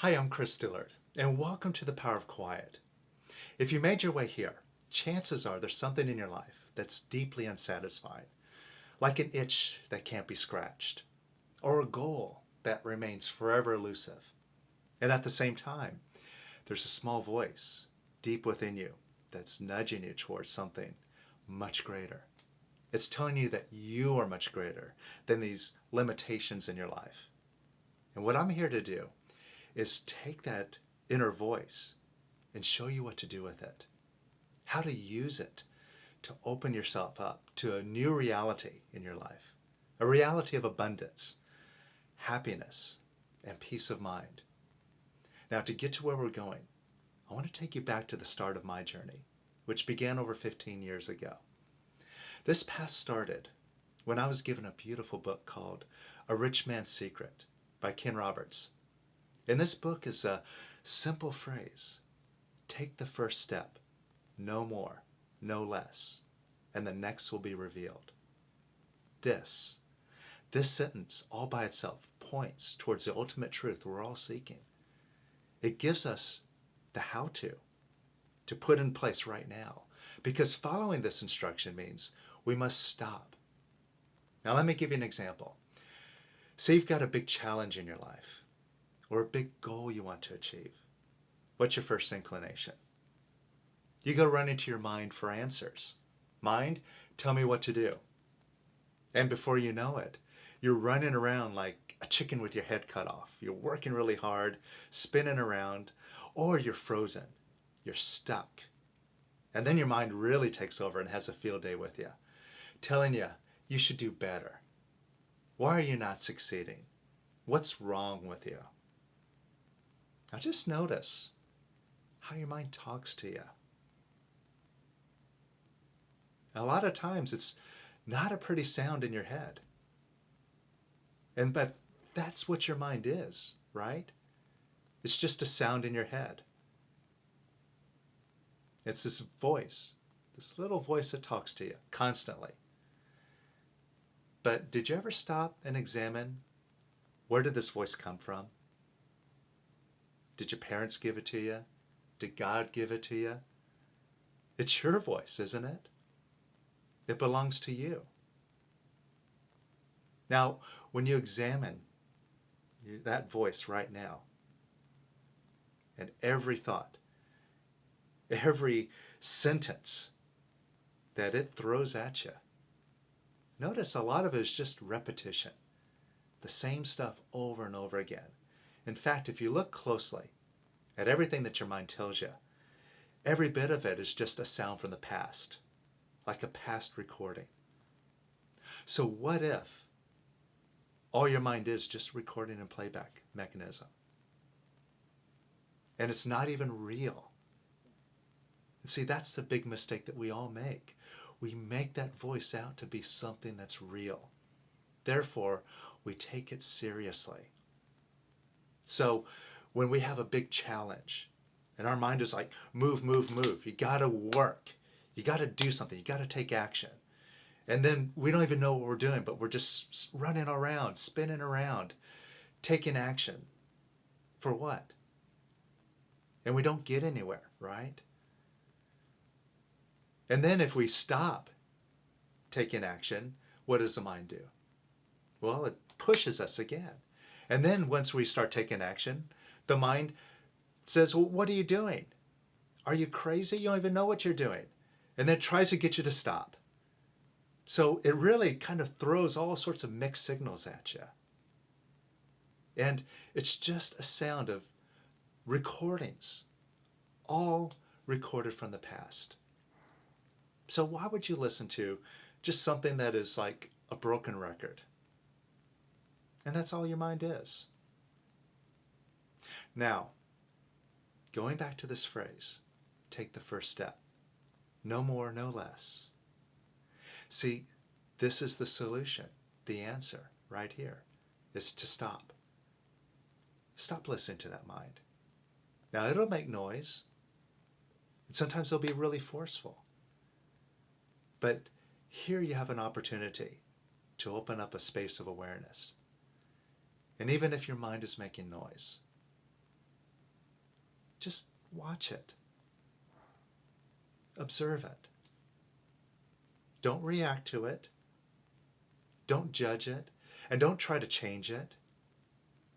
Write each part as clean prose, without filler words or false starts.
Hi, I'm Chris Stillard, and welcome to the Power of Quiet. If you made your way here, chances are there's something in your life that's deeply unsatisfied, like an itch that can't be scratched, or a goal that remains forever elusive. And at the same time, there's a small voice deep within you that's nudging you towards something much greater. It's telling you that you are much greater than these limitations in your life. And what I'm here to do is take that inner voice and show you what to do with it, how to use it to open yourself up to a new reality in your life, a reality of abundance, happiness, and peace of mind. Now, to get to where we're going, I want to take you back to the start of my journey, which began over 15 years ago. This path started when I was given a beautiful book called A Rich Man's Secret by Ken Roberts. In this book is a simple phrase: take the first step, no more, no less, and the next will be revealed. This sentence all by itself points towards the ultimate truth we're all seeking. It gives us the how to put in place right now, because following this instruction means we must stop. Now let me give you an example. Say you've got a big challenge in your life, or a big goal you want to achieve. What's your first inclination? You go running to your mind for answers. Mind, tell me what to do. And before you know it, you're running around like a chicken with your head cut off. You're working really hard, spinning around, or you're frozen. You're stuck. And then your mind really takes over and has a field day with you, telling you you should do better. Why are you not succeeding? What's wrong with you? Now just notice how your mind talks to you. A lot of times it's not a pretty sound in your head. But that's what your mind is, right? It's just a sound in your head. It's this voice, this little voice that talks to you constantly. But did you ever stop and examine, where did this voice come from? Did your parents give it to you? Did God give it to you? It's your voice, isn't it? It belongs to you. Now, when you examine that voice right now, and every thought, every sentence that it throws at you, notice a lot of it is just repetition. The same stuff over and over again. In fact, if you look closely at everything that your mind tells you, every bit of it is just a sound from the past, like a past recording. So what if all your mind is just recording and playback mechanism? And it's not even real. And see, that's the big mistake that we all make. We make that voice out to be something that's real. Therefore, we take it seriously. So when we have a big challenge and our mind is like, move, move, move, you gotta work, you gotta do something, you gotta take action. And then we don't even know what we're doing, but we're just running around, spinning around, taking action. For what? And we don't get anywhere, right? And then if we stop taking action, what does the mind do? Well, it pushes us again. And then once we start taking action, the mind says, well, what are you doing? Are you crazy? You don't even know what you're doing. And then it tries to get you to stop. So it really kind of throws all sorts of mixed signals at you. And it's just a sound of recordings, all recorded from the past. So why would you listen to just something that is like a broken record? And that's all your mind is. Now, going back to this phrase, take the first step. No more, no less. See, this is the solution, the answer right here, is to stop. Stop listening to that mind. Now, it'll make noise. And sometimes it'll be really forceful. But here you have an opportunity to open up a space of awareness. And even if your mind is making noise, Just watch it. Observe it. Don't react to it. Don't judge it. And don't try to change it.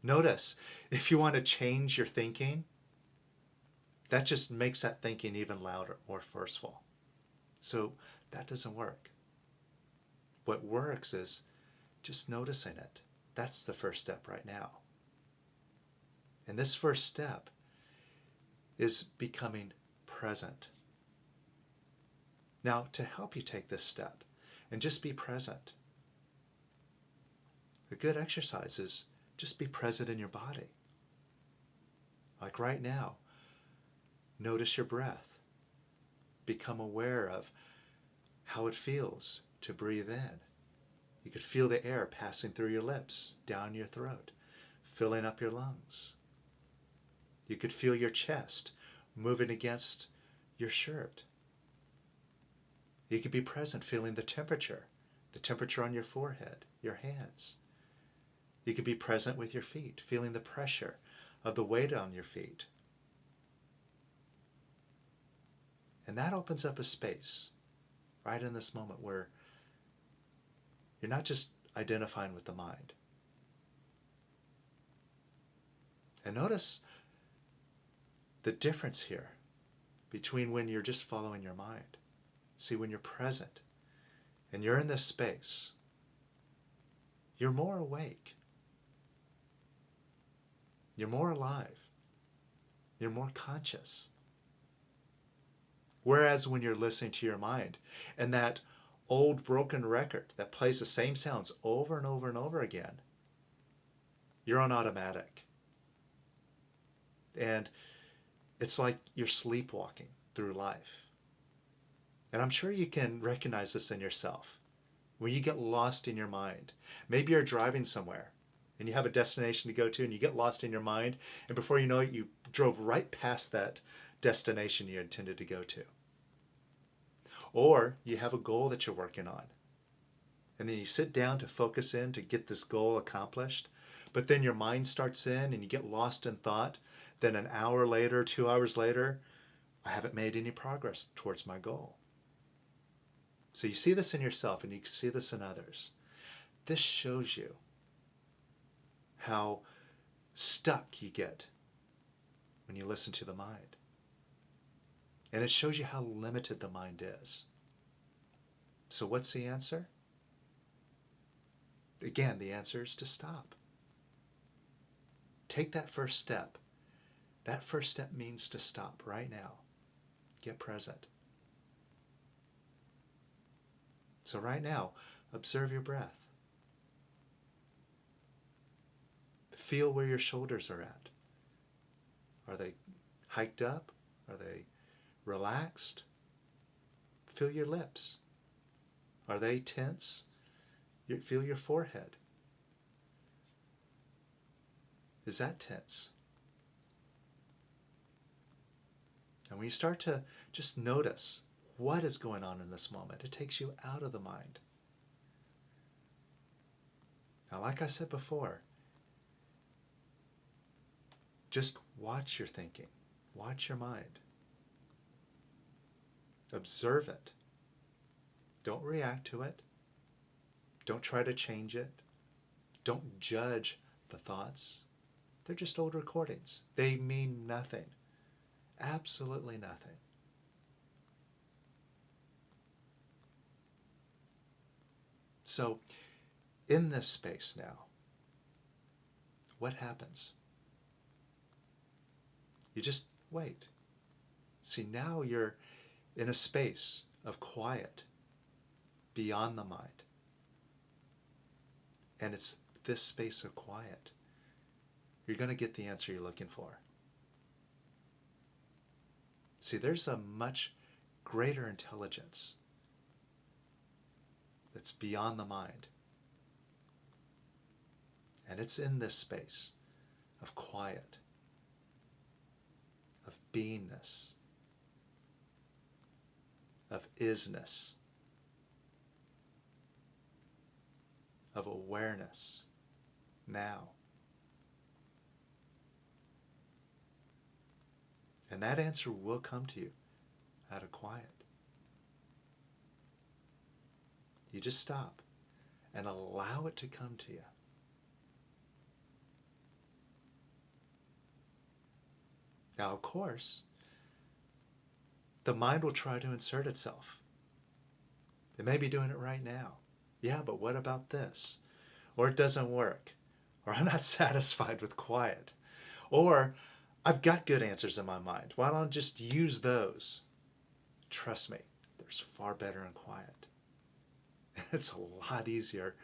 Notice, if you want to change your thinking, that just makes that thinking even louder, more forceful. So that doesn't work. What works is just noticing it. That's the first step right now. And this first step is becoming present. Now, to help you take this step and just be present, a good exercise is just be present in your body. Like right now, notice your breath. Become aware of how it feels to breathe in. You could feel the air passing through your lips, down your throat, filling up your lungs. You could feel your chest moving against your shirt. You could be present feeling the temperature on your forehead, your hands. You could be present with your feet, feeling the pressure of the weight on your feet. And that opens up a space right in this moment where you're not just identifying with the mind. And notice the difference here between when you're just following your mind. See, when you're present and you're in this space, you're more awake. You're more alive. You're more conscious. Whereas when you're listening to your mind and that old broken record that plays the same sounds over and over and over again, you're on automatic. And it's like you're sleepwalking through life. And I'm sure you can recognize this in yourself. When you get lost in your mind, maybe you're driving somewhere and you have a destination to go to and you get lost in your mind, and before you know it, you drove right past that destination you intended to go to. Or you have a goal that you're working on, and then you sit down to focus in to get this goal accomplished, but then your mind starts in and you get lost in thought. Then an hour later, 2 hours later, I haven't made any progress towards my goal. So you see this in yourself and you see this in others. This shows you how stuck you get when you listen to the mind. And it shows you how limited the mind is. So what's the answer? Again, the answer is to stop. Take that first step. That first step means to stop right now. Get present. So right now, observe your breath. Feel where your shoulders are at. Are they hiked up? Are they relaxed? Feel your lips. Are they tense? Feel your forehead. Is that tense? And when you start to just notice what is going on in this moment, it takes you out of the mind. Now, like I said before, just watch your thinking. Watch your mind. Observe it. Don't react to it. Don't try to change it. Don't judge the thoughts. They're just old recordings. They mean nothing. Absolutely nothing. So, in this space now, what happens? You just wait. See, now you're in a space of quiet beyond the mind. And it's this space of quiet. You're going to get the answer you're looking for. See, there's a much greater intelligence that's beyond the mind. And it's in this space of quiet, of beingness, of isness, of awareness now. And that answer will come to you out of quiet. You just stop and allow it to come to you. Now, of course, the mind will try to insert itself. It may be doing it right now. Yeah, but what about this? Or it doesn't work. Or I'm not satisfied with quiet. Or I've got good answers in my mind. Why don't I just use those? Trust me, there's far better in quiet. It's a lot easier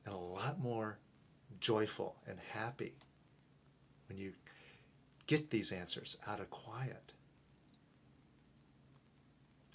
and a lot more joyful and happy when you get these answers out of quiet.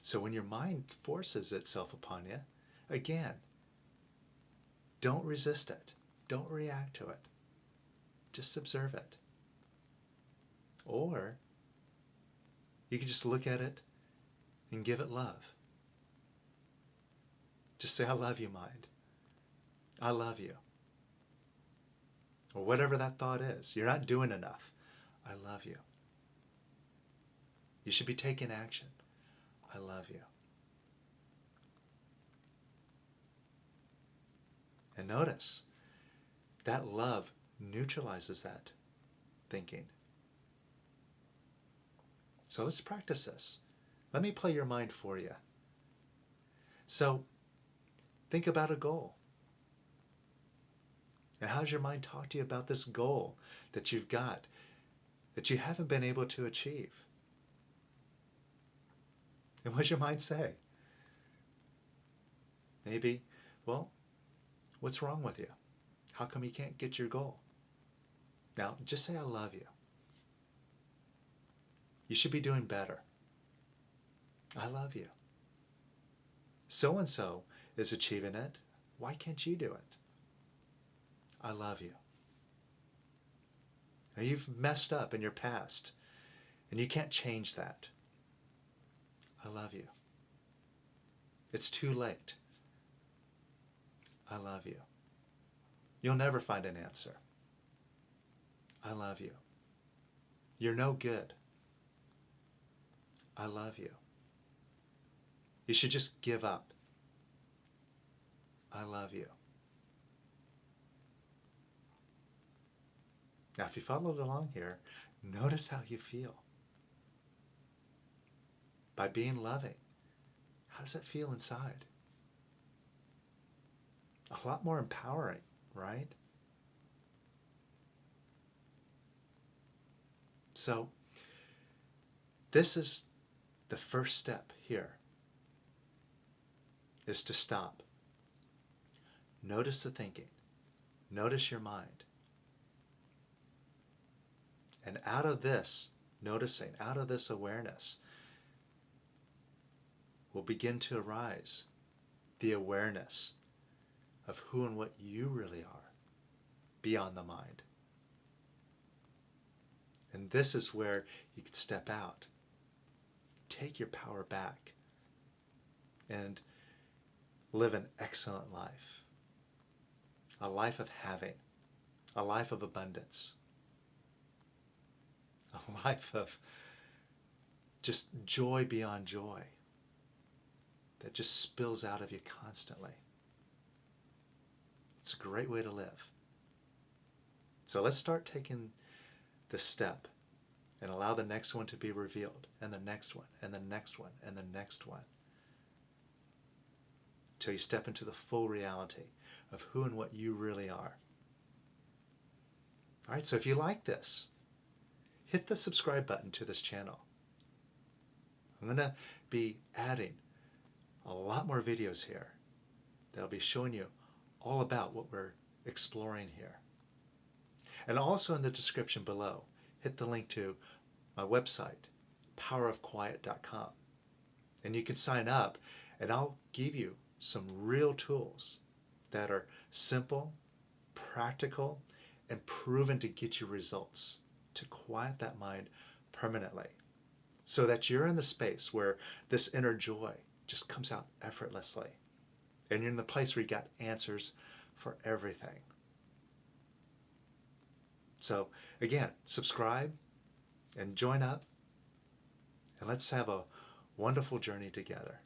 So when your mind forces itself upon you, again, don't resist it. Don't react to it. Just observe it. Or you can just look at it and give it love. Just say, I love you, mind. I love you. Or whatever that thought is. You're not doing enough. I love you. You should be taking action. I love you. And notice, that love neutralizes that thinking. So let's practice this. Let me play your mind for you. So think about a goal. And how's your mind talk to you about this goal that you've got that you haven't been able to achieve? And what's your mind say? Maybe, well, what's wrong with you? How come you can't get your goal? Now, just say, I love you. You should be doing better. I love you. So-and-so is achieving it. Why can't you do it? I love you. Now, you've messed up in your past, and you can't change that. I love you. It's too late. I love you. You'll never find an answer. I love you. You're no good. I love you. You should just give up. I love you. Now, if you followed along here, notice how you feel. By being loving, how does that feel inside? A lot more empowering, right? So, this is the first step here, is to stop. Notice the thinking. Notice your mind. And out of this noticing, out of this awareness, will begin to arise the awareness of who and what you really are beyond the mind. And this is where you can step out, take your power back, and live an excellent life. A life of having, a life of abundance, a life of just joy beyond joy that just spills out of you constantly. It's a great way to live. So let's start taking the step and allow the next one to be revealed, and the next one, and the next one, and the next one, until you step into the full reality of who and what you really are. All right, so if you like this, hit the subscribe button to this channel. I'm going to be adding a lot more videos here that'll be showing you all about what we're exploring here. And also in the description below, hit the link to my website, powerofquiet.com. And you can sign up, and I'll give you some real tools that are simple, practical, and proven to get you results to quiet that mind permanently, so that you're in the space where this inner joy just comes out effortlessly. And you're in the place where you got answers for everything. So again, subscribe, and join up and let's have a wonderful journey together.